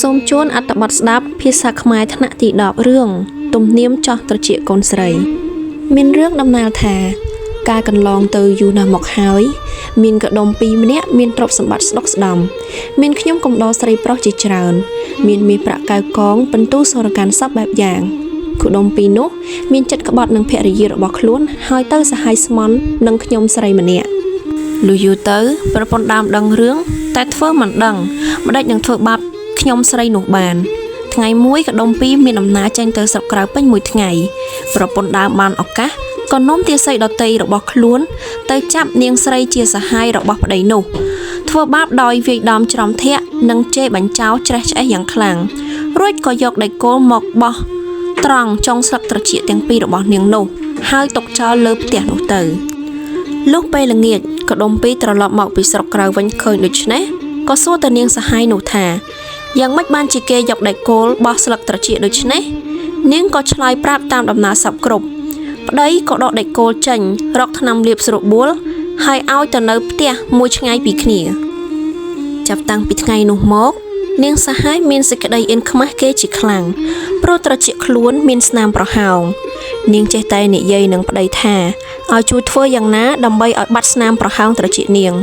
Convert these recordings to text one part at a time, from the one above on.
សូមជួនអត្ថបទស្ដាប់ភាសាខ្មែរថ្នាក់ទី10រឿងទំនៀមចោះត្រចៀកកូនស្រីមានរឿងដំណាលថាកាលកន្លងទៅយូរណាស់មកហើយមានកដុំពីរម្នាក់មានទ្រព្យសម្បត្តិស្ដុកស្ដំមានខ្ញុំកំដរស្រីប្រុសជាច្រើនមានមាសប្រាក់កៅកងបន្ទូសរកាន់សពបែបយ៉ាងកដុំពីរនោះមានចិត្តក្បត់នឹងភរិយារបស់ខ្លួនហើយទៅសហាយស្មន់នឹងខ្ញុំស្រីម្នាក់លុះយូរទៅប្រពន្ធដើមដឹងរឿងតែធ្វើមិនដឹងម្ដេចនឹងធ្វើបាបខ្ញុំស្រីនោះបានថ្ងៃមួយកដុំពីរមានដំណើរចេញទៅស្រុកក្រៅពេញមួយថ្ងៃប្រពន្ធដើមបានឱកាសក៏នាំទាស័យដតីរបស់ខ្លួនទៅចាប់នាងស្រីជាសហាយរបស់ប្តីនោះធ្វើបាបដោយវាយដំច្រំធាក់និងជេរបញ្ចោច្រេះឆ្អេះយ៉ាងខ្លាំងរួចក៏យកដៃគោលមកបោះត្រង់ចុងស្លឹកត្រចៀកទាំងពីររបស់នាងនោះហើយទុកចោលលើផ្ទះនោះទៅលុះពេលល្ងាចកដុំពីរត្រឡប់មកពីស្រុកក្រៅវិញឃើញដូច្នេះក៏សួរទៅនាងសហាយនោះថាយ៉ាងម៉េចបានជាគេយកដៃគោលបោះស្លឹកត្រចៀកដូច្នេះនាងក៏ឆ្លើយប្រាប់តាមដំណើរសពគ្រប់ប្តីក៏ដកដៃគោលចេញរកថ្នាំលាបស្រួលបួលហើយឲ្យទៅនៅផ្ទះមួយឆ្ងាយពីគ្នាចាប់តាំងពីថ្ងៃនោះមកនាងសហាយមានសេចក្តីអៀនខ្មាស់គេជាខ្លាំងព្រោះត្រចៀកខ្លួនមានស្នាមប្រហោងនាងចេះតែនិយាយនឹងប្តីថាឲ្យជួយធ្វើយ៉ាងណាដើម្បីឲ្យបាត់ស្នាមប្រហោងត្រចៀកនាង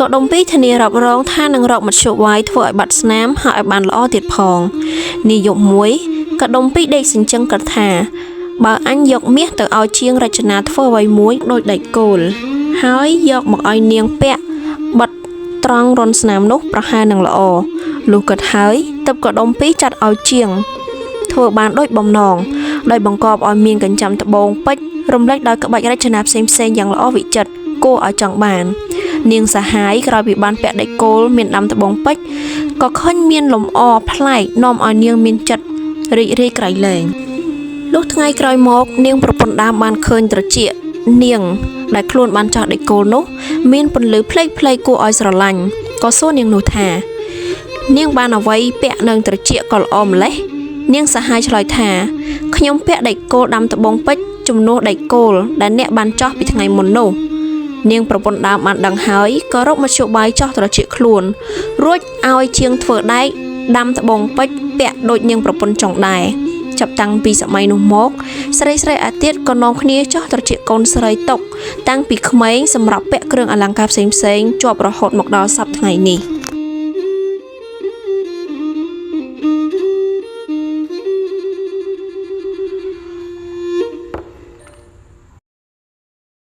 ក៏ដុំពីរធានារ៉ាប់រងថានឹងរកមធ្យោបាយធ្វើឲ្យបាត់ស្នាមហើយឲ្យបានល្អទៀតផងនាយប់មួយក៏ដុំពីរដេកសញ្ជឹងគិតថាបើអញយកមាសទៅឲ្យជាងរចនាធ្វើអ្វីមួយដូចដៃគោលហើយយកមកឲ្យនាងពាក់បិទត្រង់រនស្នាមនោះប្រហែលនឹងល្អលុះគិតហើយទើបក៏ដុំពីរចាត់ឲ្យជាងធ្វើបានដូចបំណងដោយបង្កប់ឲ្យមានកញ្ចាំត្បូងពេជ្ររំលេចដោយក្បាច់រចនាផ្សេងៗយ៉ាងល្អវិចិត្រគួរឲ្យចង់បាននាងសហាយក្រោយពីបានពាក់ដៃគោលមានដាំត្បូងពេជ្រក៏ឃើញមានលម្អប្លែកនាំឲ្យនាងមានចិត្តរីករាយក្រៃលែងលុះថ្ងៃក្រោយមកនាងប្រពន្ធដើមបានឃើញត្រចៀកនាងដែលខ្លួនបានចោះដៃគោលនោះមានពន្លឺផ្លេកគួរឲ្យស្រឡាញ់ក៏សួរនាងនោះថានាងបានអ្វីពាក់នឹងត្រចៀកក៏ល្អម្លេះនាងសហាយឆ្លើយថាខ្ញុំពាក់ដៃគោលដាំត្បូងពេជ្រជំនួសដៃគោលដែលអ្នកបានចោះពីថ្ងៃមុននោះនាងប្រពន្ធដើមបានដឹងហើយក៏រកមធ្យោបាយចោះត្រចៀកខ្លួនរួចឲ្យជាងធ្វើដែកដាំត្បូងពេជ្រពាក់ដូចនាងប្រពន្ធចង់ដែរចាប់តាំងពីសម័យនោះមកស្រីអាទៀតក៏នាំគ្នាចោះត្រចៀកកូនស្រីតុកតាំងពីក្មេងសម្រាប់ពាក់គ្រឿងអលង្ការផ្សេងៗជាប់រហូតមកដល់សព្វថ្ងៃនេះ